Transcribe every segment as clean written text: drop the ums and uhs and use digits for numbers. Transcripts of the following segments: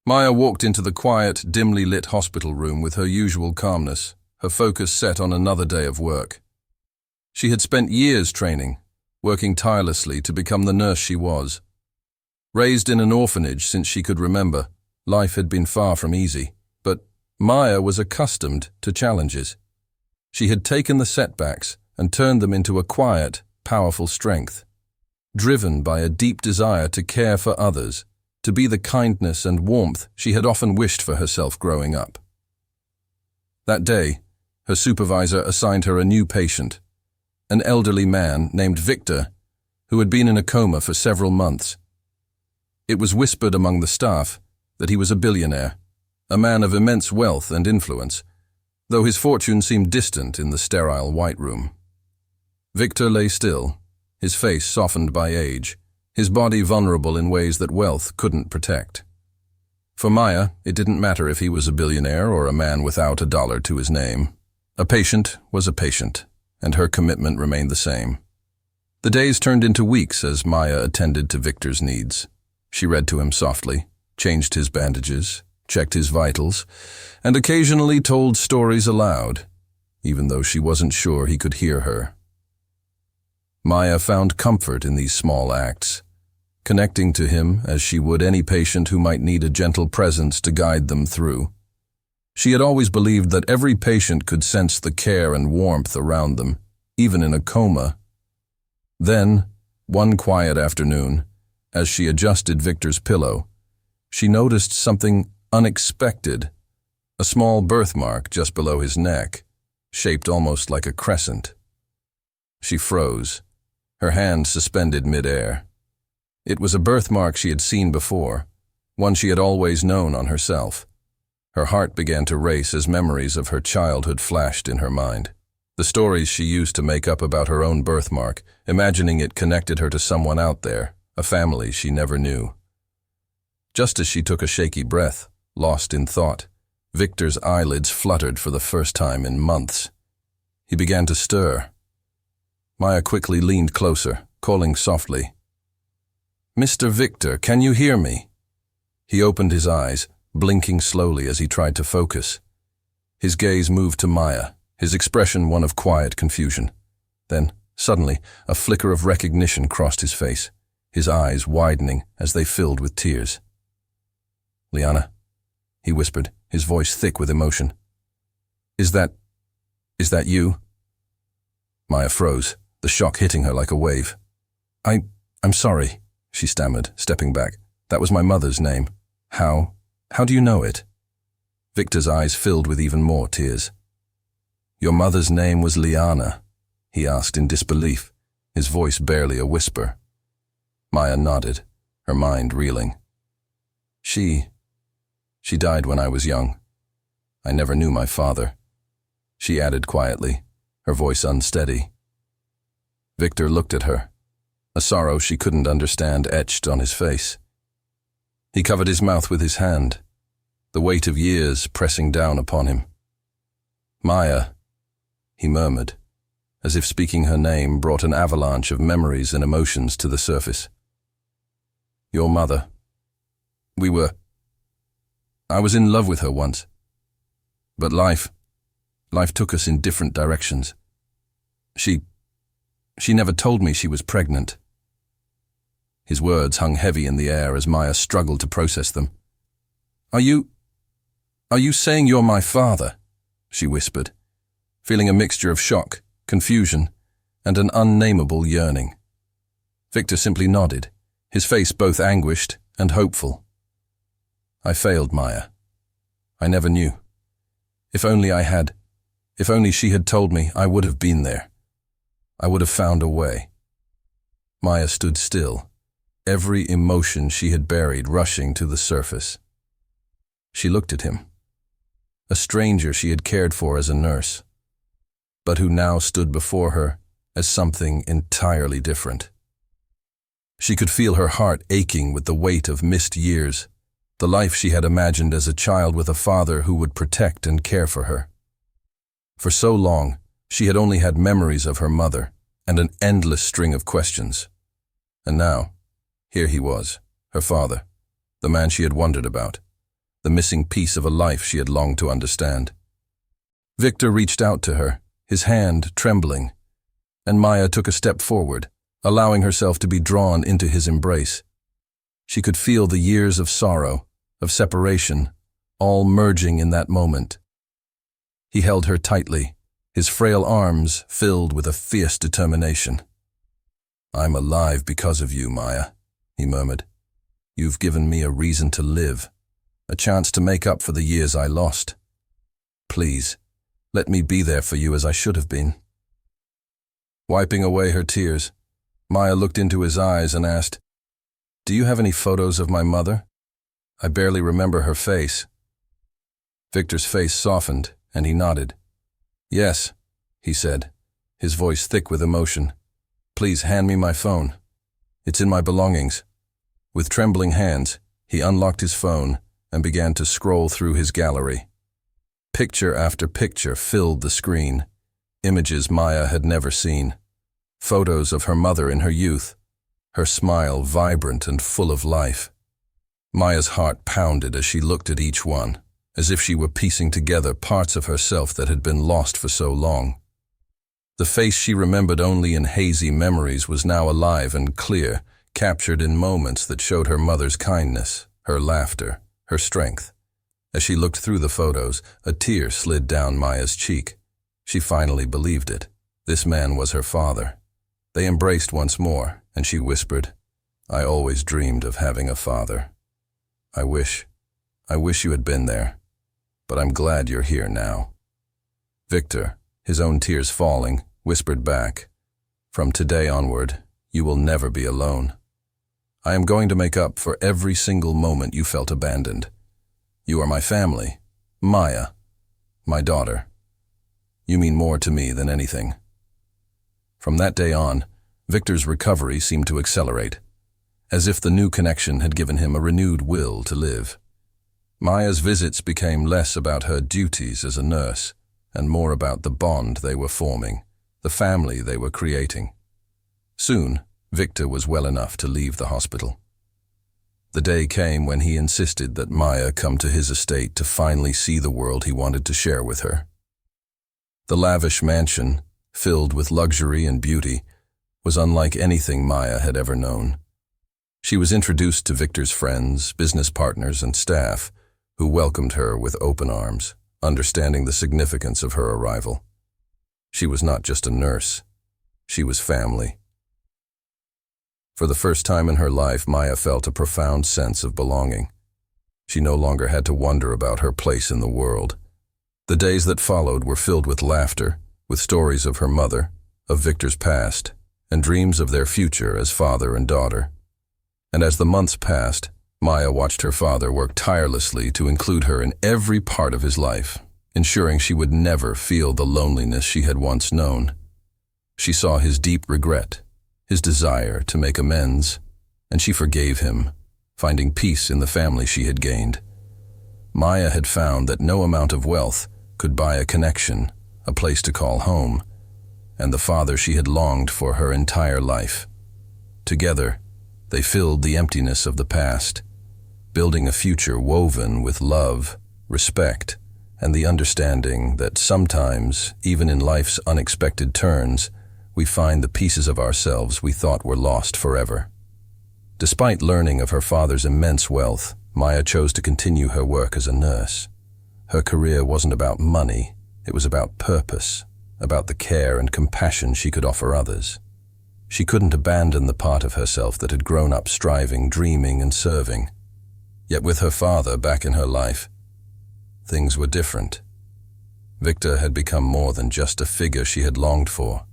Maya walked into the quiet, dimly lit hospital room with her usual calmness, her focus set on another day of work. She had spent years training, working tirelessly to become the nurse she was. Raised in an orphanage since she could remember, life had been far from easy, but Maya was accustomed to challenges. She had taken the setbacks and turned them into a quiet, powerful strength, driven by a deep desire to care for others, to be the kindness and warmth she had often wished for herself growing up. That day, her supervisor assigned her a new patient, an elderly man named Victor, who had been in a coma for several months. It was whispered among the staff that he was a billionaire, a man of immense wealth and influence, though his fortune seemed distant in the sterile white room. Victor lay still, his face softened by age, his body vulnerable in ways that wealth couldn't protect. For Maya, it didn't matter if he was a billionaire or a man without a dollar to his name. A patient was a patient, and her commitment remained the same. The days turned into weeks as Maya attended to Victor's needs. She read to him softly, changed his bandages, checked his vitals, and occasionally told stories aloud, even though she wasn't sure he could hear her. Maya found comfort in these small acts, connecting to him as she would any patient who might need a gentle presence to guide them through. She had always believed that every patient could sense the care and warmth around them, even in a coma. Then, one quiet afternoon, as she adjusted Victor's pillow, she noticed something unexpected, a small birthmark just below his neck, shaped almost like a crescent. She froze, her hand suspended mid-air. It was a birthmark she had seen before, one she had always known on herself. Her heart began to race as memories of her childhood flashed in her mind. The stories she used to make up about her own birthmark, imagining it connected her to someone out there, a family she never knew. Just as she took a shaky breath, lost in thought, Victor's eyelids fluttered for the first time in months. He began to stir. Maya quickly leaned closer, calling softly, "Mr. Victor, can you hear me?" He opened his eyes, blinking slowly as he tried to focus. His gaze moved to Maya, his expression one of quiet confusion. Then, suddenly, a flicker of recognition crossed his face, his eyes widening as they filled with tears. "Liana," he whispered, his voice thick with emotion. Is that you?" Maya froze, the shock hitting her like a wave. I'm sorry," she stammered, stepping back. "That was my mother's name. How do you know it?" Victor's eyes filled with even more tears. "Your mother's name was Liana?" he asked in disbelief, his voice barely a whisper. Maya nodded, her mind reeling. She died when I was young. I never knew my father," she added quietly, her voice unsteady. Victor looked at her, a sorrow she couldn't understand etched on his face. He covered his mouth with his hand, the weight of years pressing down upon him. "Maya," he murmured, as if speaking her name brought an avalanche of memories and emotions to the surface. "Your mother. I was in love with her once. But life took us in different directions. She never told me she was pregnant." His words hung heavy in the air as Maya struggled to process them. Are you saying you're my father?" she whispered, feeling a mixture of shock, confusion, and an unnameable yearning. Victor simply nodded, his face both anguished and hopeful. "I failed, Maya. I never knew. If only she had told me, I would have been there. I would have found a way." Maya stood still, every emotion she had buried rushing to the surface. She looked at him, a stranger she had cared for as a nurse, but who now stood before her as something entirely different. She could feel her heart aching with the weight of missed years, the life she had imagined as a child with a father who would protect and care for her. For so long, she had only had memories of her mother and an endless string of questions. And now, here he was, her father, the man she had wondered about, the missing piece of a life she had longed to understand. Victor reached out to her, his hand trembling, and Maya took a step forward, allowing herself to be drawn into his embrace. She could feel the years of sorrow, of separation, all merging in that moment. He held her tightly, his frail arms filled with a fierce determination. "I'm alive because of you, Maya," he murmured. "You've given me a reason to live, a chance to make up for the years I lost. Please, let me be there for you as I should have been." Wiping away her tears, Maya looked into his eyes and asked, "Do you have any photos of my mother? I barely remember her face." Victor's face softened, and he nodded. "Yes," he said, his voice thick with emotion. "Please hand me my phone. It's in my belongings." With trembling hands, he unlocked his phone and began to scroll through his gallery. Picture after picture filled the screen, images Maya had never seen. Photos of her mother in her youth, her smile vibrant and full of life. Maya's heart pounded as she looked at each one, as if she were piecing together parts of herself that had been lost for so long. The face she remembered only in hazy memories was now alive and clear, captured in moments that showed her mother's kindness, her laughter, her strength. As she looked through the photos, a tear slid down Maya's cheek. She finally believed it. This man was her father. They embraced once more, and she whispered, "I always dreamed of having a father. I wish you had been there, but I'm glad you're here now." Victor, his own tears falling, whispered back, "From today onward, you will never be alone. I am going to make up for every single moment you felt abandoned. You are my family, Maya, my daughter. You mean more to me than anything." From that day on, Victor's recovery seemed to accelerate, as if the new connection had given him a renewed will to live. Maya's visits became less about her duties as a nurse and more about the bond they were forming, the family they were creating. Soon, Victor was well enough to leave the hospital. The day came when he insisted that Maya come to his estate to finally see the world he wanted to share with her. The lavish mansion, filled with luxury and beauty, was unlike anything Maya had ever known. She was introduced to Victor's friends, business partners, and staff, who welcomed her with open arms, understanding the significance of her arrival. She was not just a nurse. She was family. For the first time in her life, Maya felt a profound sense of belonging. She no longer had to wonder about her place in the world. The days that followed were filled with laughter, with stories of her mother, of Victor's past, and dreams of their future as father and daughter. And as the months passed, Maya watched her father work tirelessly to include her in every part of his life, ensuring she would never feel the loneliness she had once known. She saw his deep regret, his desire to make amends, and she forgave him, finding peace in the family she had gained. Maya had found that no amount of wealth could buy a connection, a place to call home, and the father she had longed for her entire life. Together, they filled the emptiness of the past, building a future woven with love, respect, and the understanding that sometimes, even in life's unexpected turns, we find the pieces of ourselves we thought were lost forever. Despite learning of her father's immense wealth, Maya chose to continue her work as a nurse. Her career wasn't about money, it was about purpose, about the care and compassion she could offer others. She couldn't abandon the part of herself that had grown up striving, dreaming, and serving. Yet with her father back in her life, things were different. Victor had become more than just a figure she had longed for.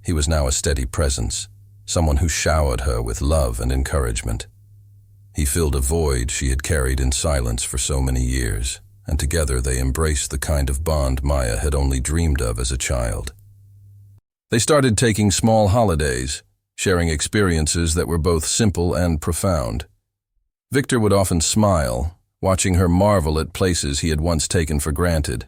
He was now a steady presence, someone who showered her with love and encouragement. He filled a void she had carried in silence for so many years, and together they embraced the kind of bond Maya had only dreamed of as a child. They started taking small holidays, sharing experiences that were both simple and profound. Victor would often smile, watching her marvel at places he had once taken for granted.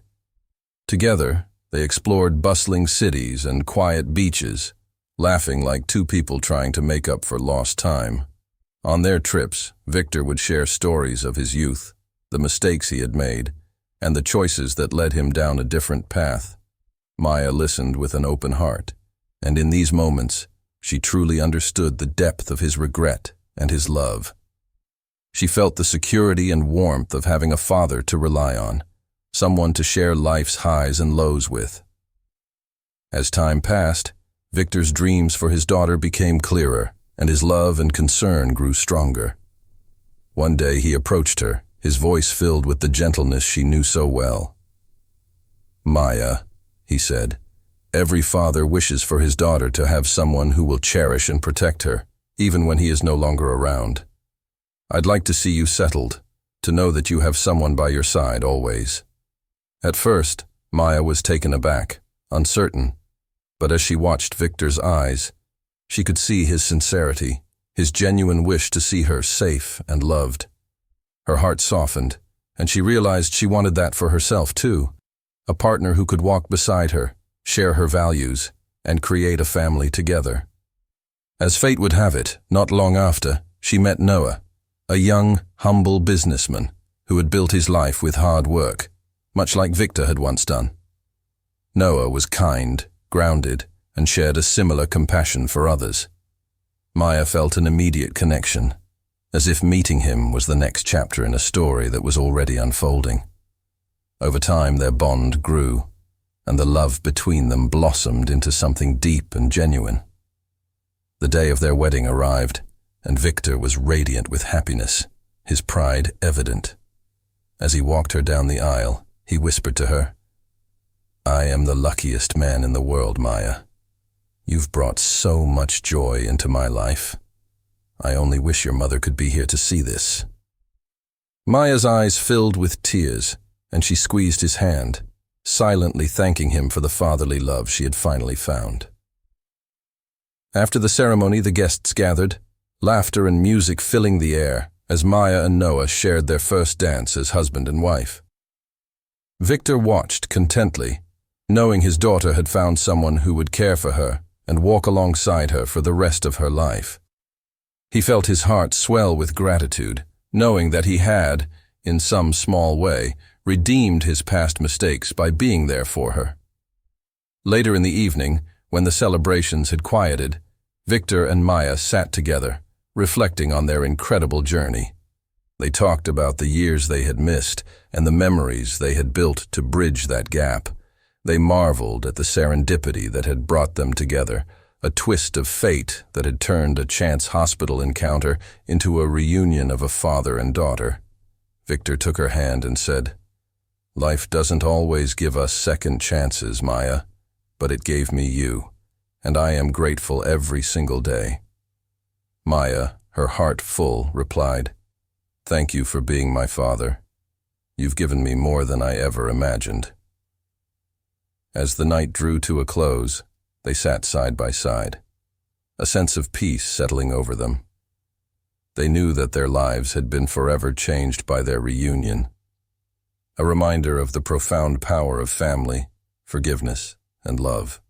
Together, they explored bustling cities and quiet beaches, laughing like two people trying to make up for lost time. On their trips, Victor would share stories of his youth, the mistakes he had made, and the choices that led him down a different path. Maya listened with an open heart, and in these moments, she truly understood the depth of his regret and his love. She felt the security and warmth of having a father to rely on, someone to share life's highs and lows with. As time passed, Victor's dreams for his daughter became clearer, and his love and concern grew stronger. One day he approached her, his voice filled with the gentleness she knew so well. "Maya," he said, "every father wishes for his daughter to have someone who will cherish and protect her, even when he is no longer around. I'd like to see you settled, to know that you have someone by your side always." At first, Maya was taken aback, uncertain, but as she watched Victor's eyes, she could see his sincerity, his genuine wish to see her safe and loved. Her heart softened, and she realized she wanted that for herself too, a partner who could walk beside her, share her values, and create a family together. As fate would have it, not long after, she met Noah, a young, humble businessman who had built his life with hard work, much like Victor had once done. Noah was kind, grounded, and shared a similar compassion for others. Maya felt an immediate connection, as if meeting him was the next chapter in a story that was already unfolding. Over time, their bond grew, and the love between them blossomed into something deep and genuine. The day of their wedding arrived, and Victor was radiant with happiness, his pride evident. As he walked her down the aisle, he whispered to her, "I am the luckiest man in the world, Maya. You've brought so much joy into my life. I only wish your mother could be here to see this." Maya's eyes filled with tears, and she squeezed his hand, silently thanking him for the fatherly love she had finally found. After the ceremony, the guests gathered, laughter and music filling the air as Maya and Noah shared their first dance as husband and wife. Victor watched contently, knowing his daughter had found someone who would care for her and walk alongside her for the rest of her life. He felt his heart swell with gratitude, knowing that he had, in some small way, redeemed his past mistakes by being there for her. Later in the evening, when the celebrations had quieted, Victor and Maya sat together, reflecting on their incredible journey. They talked about the years they had missed and the memories they had built to bridge that gap. They marveled at the serendipity that had brought them together, a twist of fate that had turned a chance hospital encounter into a reunion of a father and daughter. Victor took her hand and said, "Life doesn't always give us second chances, Maya, but it gave me you, and I am grateful every single day." Maya, her heart full, replied, "Thank you for being my father. You've given me more than I ever imagined." As the night drew to a close, they sat side by side, a sense of peace settling over them. They knew that their lives had been forever changed by their reunion, a reminder of the profound power of family, forgiveness, and love.